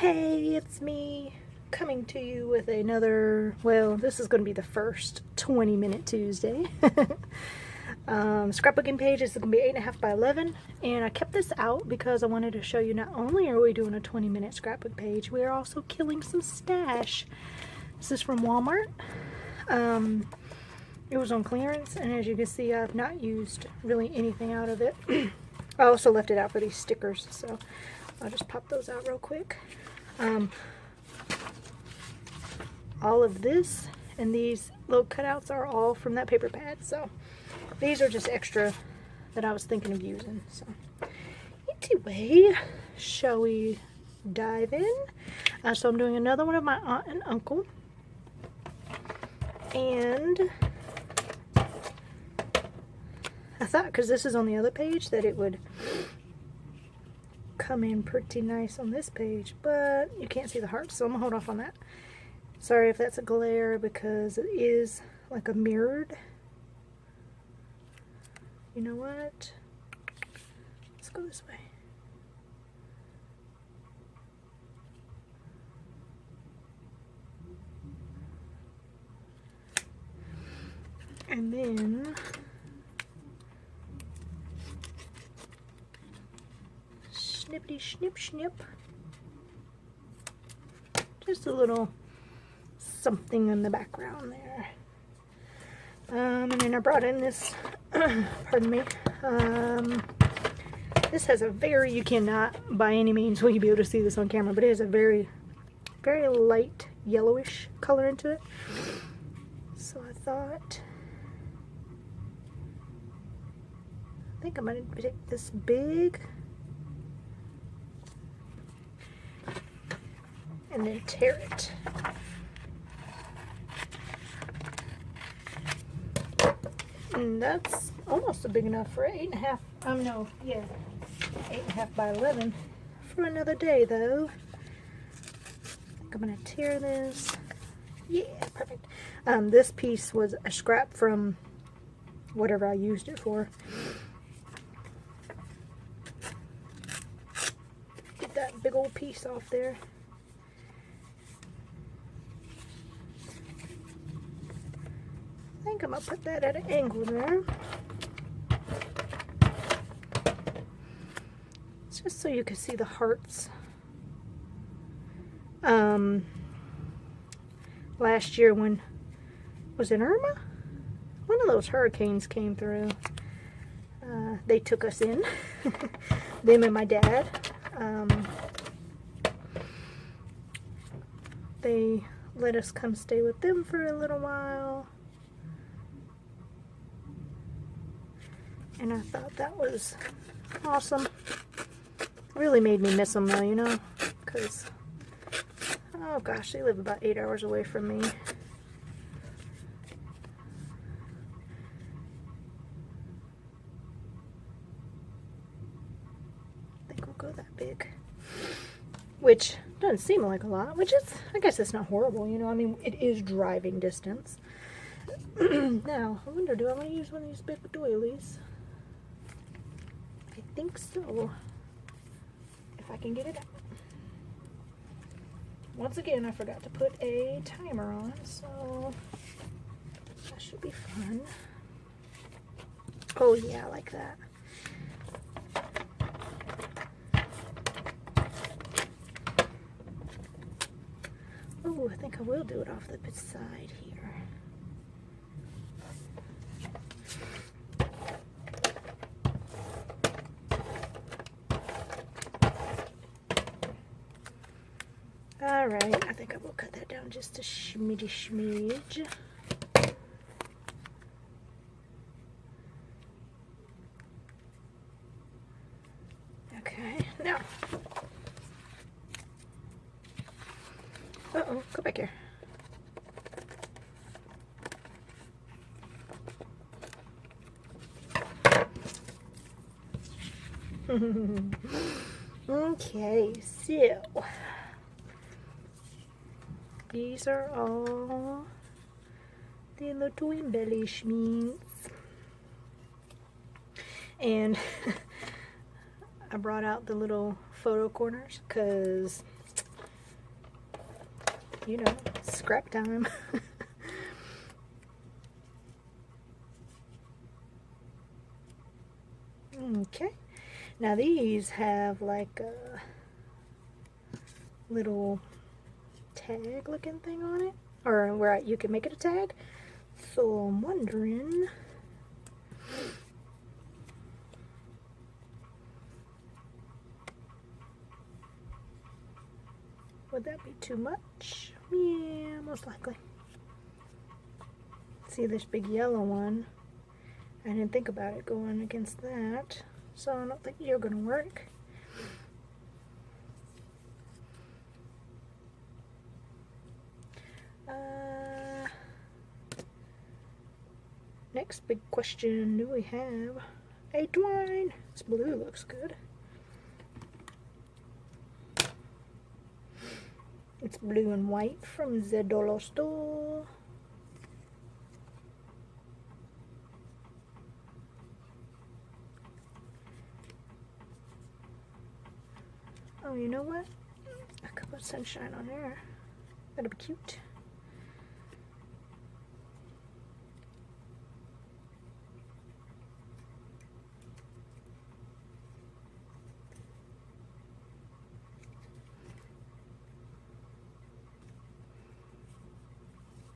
Hey, it's me coming to you with another, well, this is going to be the first 20-minute Tuesday. Scrapbooking page is going to be 8.5 by 11, and I kept this out because I wanted to show you not only are we doing a 20-minute scrapbook page, we are also killing some stash. This is from Walmart. It was on clearance, and as you can see, I've not used really anything out of it. I also left it out for these stickers, so I'll just pop those out real quick. All of this and these little cutouts are all from that paper pad, so these are just extra that I was thinking of using. So anyway, shall we dive in? So I'm doing another one of my aunt and uncle, and I thought, because this is on the other page, that it would come in pretty nice on this page, but you can't see the hearts, so I'm gonna hold off on that. Sorry if that's a glare, because it is like a mirrored. You know what? Let's go this way. And then snippity snip snip. Just a little something in the background there. And then I brought in this, pardon me, this has a very, you cannot by any means will you be able to see this on camera, but it has a very, very light yellowish color into it. So I thought, I think I'm going to take this big and then tear it. And that's almost big enough for 8.5. No, yeah, 8.5 by 11 for another day, though. I think I'm gonna tear this. Yeah, perfect. This piece was a scrap from whatever I used it for. Get that big old piece off there. I think I'm gonna put that at an angle there. It's just so you can see the hearts. Last year when, was it Irma? One of those hurricanes came through. They took us in, them and my dad. They let us come stay with them for a little while. And I thought that was awesome. Really made me miss them though, you know, because, oh gosh, they live about 8 hours away from me. I think we'll go that big. Which doesn't seem like a lot, which is, I guess it's not horrible, you know, I mean, it is driving distance. Now, I wonder, do I want to use one of these big doilies? I think so, if I can get it out. Once again, I forgot to put a timer on, so that should be fun. Oh yeah, I like that. Oh, I think I will do it off the side here. Alright, I think I will cut that down just a schmidgy schmidge. Okay, now. Uh-oh, go back here. Okay, so these are all the little embellishments. And I brought out the little photo corners because you know, scrap time. Okay, now these have like a little tag looking thing on it, or where you can make it a tag. So I'm wondering, would that be too much? Yeah, most likely. See this big yellow one? I didn't think about it going against that, so I don't think you're gonna work. Next big question, do we have a twine? This blue looks good. It's blue and white from the dollar store. Oh, you know what? I could put sunshine on there. That'll be cute.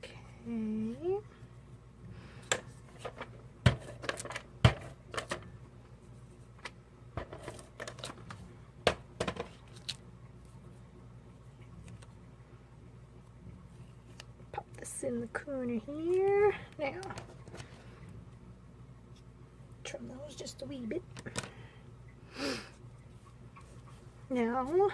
Okay. Pop this in the corner here. Now, trim those just a wee bit. Now,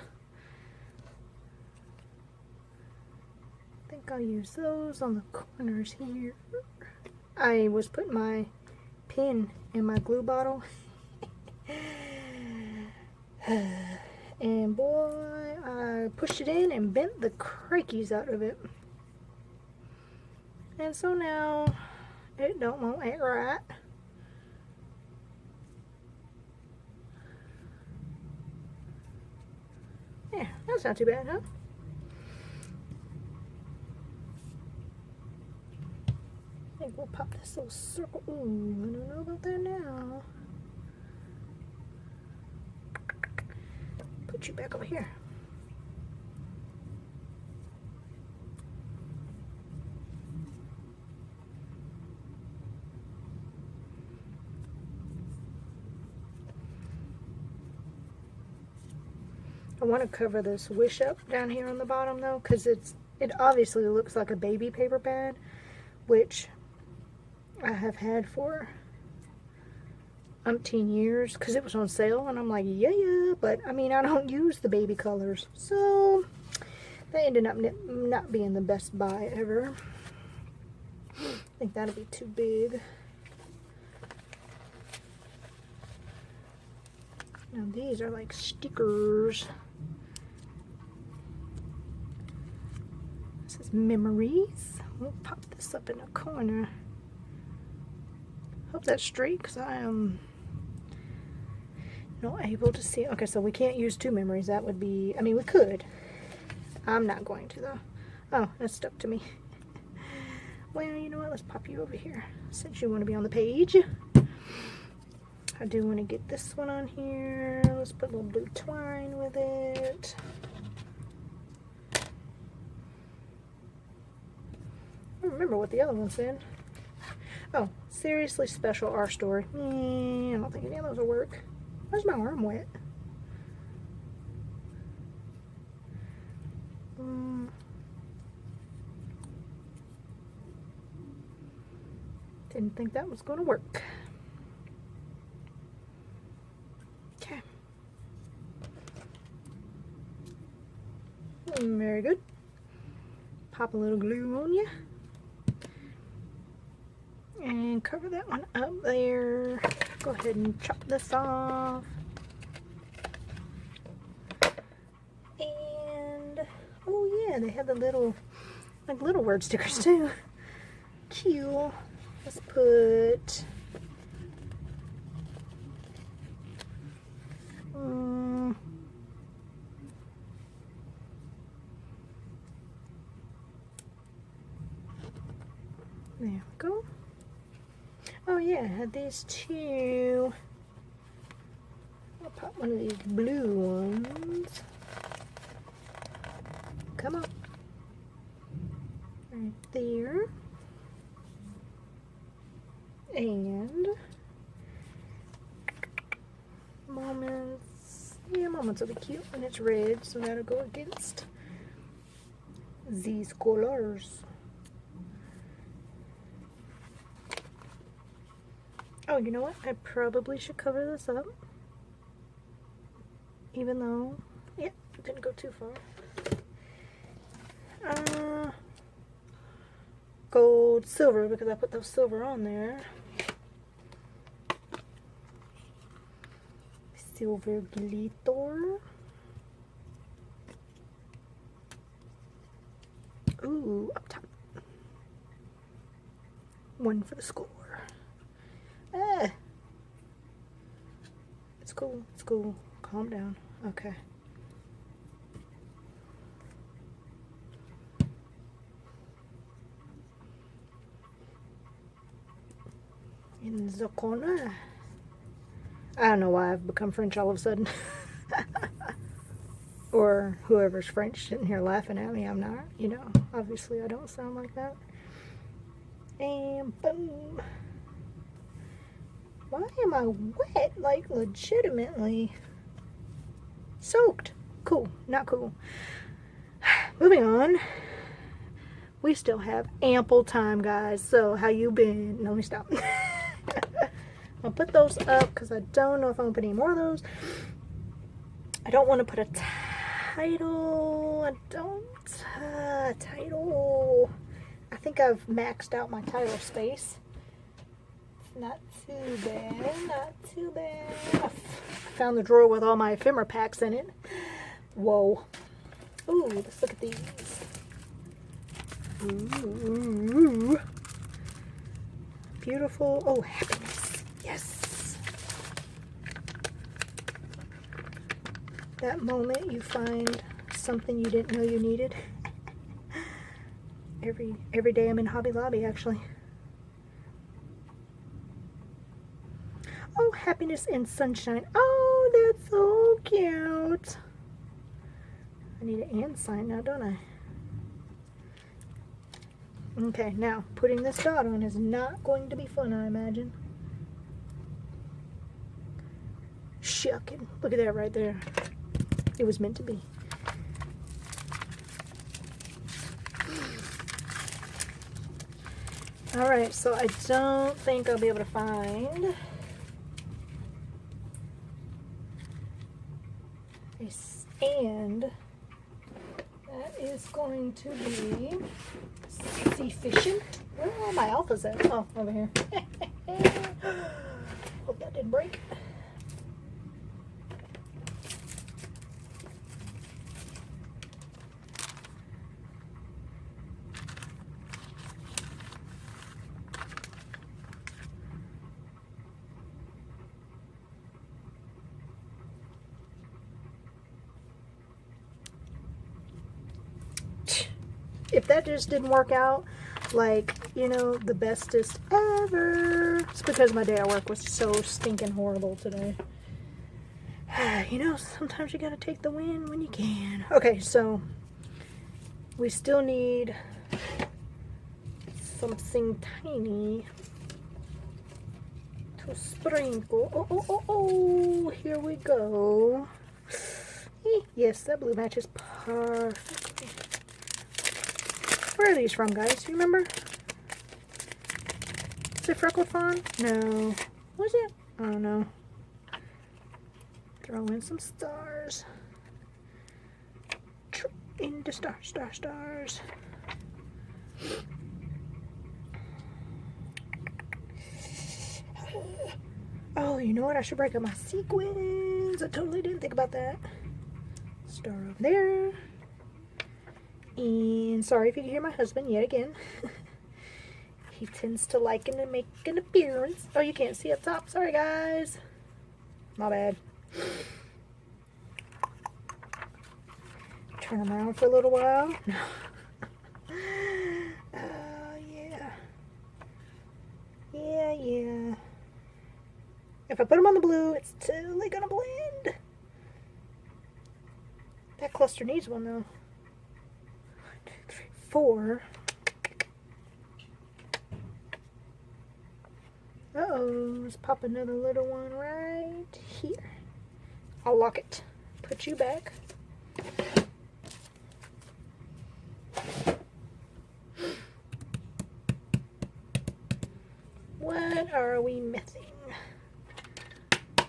I think I'll use those on the corners here. I was putting my pin in my glue bottle and boy, I pushed it in and bent the crikeys out of it, and so now it don't want it right. Yeah, that's not too bad, huh? I think we'll pop this little circle. Ooh, I don't know about that now. Put you back over here. I want to cover this wish up down here on the bottom though, because it obviously looks like a baby paper pad, which I have had for umpteen years because it was on sale, and I'm like, yeah, but I mean, I don't use the baby colors, so they ended up not being the best buy ever. I think that'll be too big. Now these are like stickers. This is memories. We'll pop this up in a corner. Hope that's straight because I am not able to see. Okay, so we can't use two memories. That would be, I mean, we could. I'm not going to though. Oh, that's stuck to me. Well, you know what? Let's pop you over here since you want to be on the page. I do want to get this one on here. Let's put a little blue twine with it. I don't remember what the other one said. Oh, seriously special our story. I don't think any of those will work. Why's my arm wet? Didn't think that was going to work. Okay. Very good. Pop a little glue on you. And cover that one up there. Go ahead and chop this off. And, oh yeah, they have the little, like little word stickers too. Cute. Let's put, There we go. Oh yeah, I had these two. I'll pop one of these blue ones. Come on. Right there. And moments. Yeah, moments will be cute. And it's red, so that'll go against these colors. Oh, you know what? I probably should cover this up. Even though, yeah, didn't go too far. Gold, silver, because I put those silver on there. Silver glitter. Ooh, up top. One for the score. Ah. It's cool, it's cool. Calm down. Okay. In the corner. I don't know why I've become French all of a sudden. Or whoever's French sitting here laughing at me. I'm not, you know. Obviously I don't sound like that. And boom. Why am I wet? Like legitimately soaked. Cool. Not cool. Moving on. We still have ample time, guys. So how you been? No, let me stop. I'll put those up because I don't know if I'm gonna put any more of those. I don't want to put a title. Title. I think I've maxed out my title space. Not too bad. Not too bad. I found the drawer with all my ephemera packs in it. Whoa. Ooh, let's look at these. Ooh. Beautiful. Oh, happiness. Yes. That moment you find something you didn't know you needed. Every day I'm in Hobby Lobby, actually. Oh, happiness and sunshine. Oh, that's so cute. I need an and sign now, don't I? Okay, now putting this dot on is not going to be fun, I imagine. Shucking. Look at that right there. It was meant to be. Alright, so I don't think I'll be able to find a stand. That is going to be sufficient. Where are all my alphas at? Oh, over here. Hope that didn't break. If that just didn't work out, like, you know, the bestest ever, it's because my day at work was so stinking horrible today. You know, sometimes you gotta take the win when you can. Okay, so we still need something tiny to sprinkle. Oh, oh, oh, oh, here we go. Yes, that blue matches perfectly. Where are these from, guys? Do you remember? Is it Freckled Fawn? No. Was it? I don't know. Throw in some stars. Into stars. Oh, you know what? I should break up my sequins. I totally didn't think about that. Star over there. And sorry if you can hear my husband yet again. He tends to like and make an appearance. Oh, you can't see up top. Sorry, guys. My bad. Turn them around for a little while. Yeah. Yeah. If I put them on the blue, it's totally gonna blend. That cluster needs one though. 1, 2, 3, 4. Uh-oh, let's pop another little one right here. I'll lock it. Put you back. What are we missing?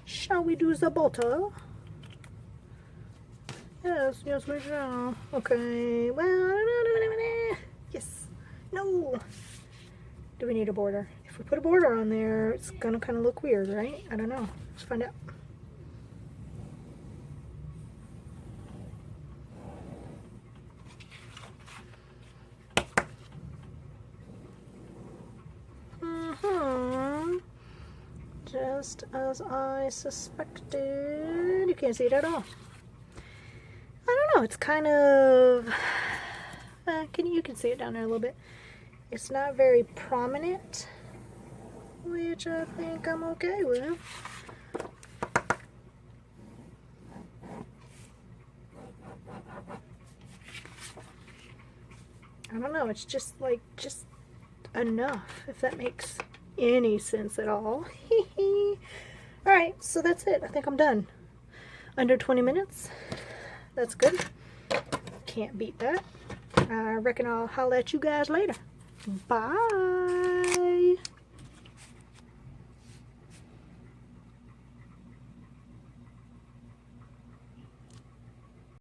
Shall we do the butter? Yes, yes we shall. Okay, well, yes. No. Do we need a border? If we put a border on there, it's gonna kind of look weird, right? I don't know. Let's find out. Just as I suspected. You can't see it at all. I don't know. It's kind of. You can see it down there a little bit. It's not very prominent, which I think I'm okay with. I don't know. It's just enough, if that makes any sense at all. Alright, so that's it. I think I'm done. Under 20 minutes. That's good. Can't beat that. I reckon I'll holler at you guys later. Bye.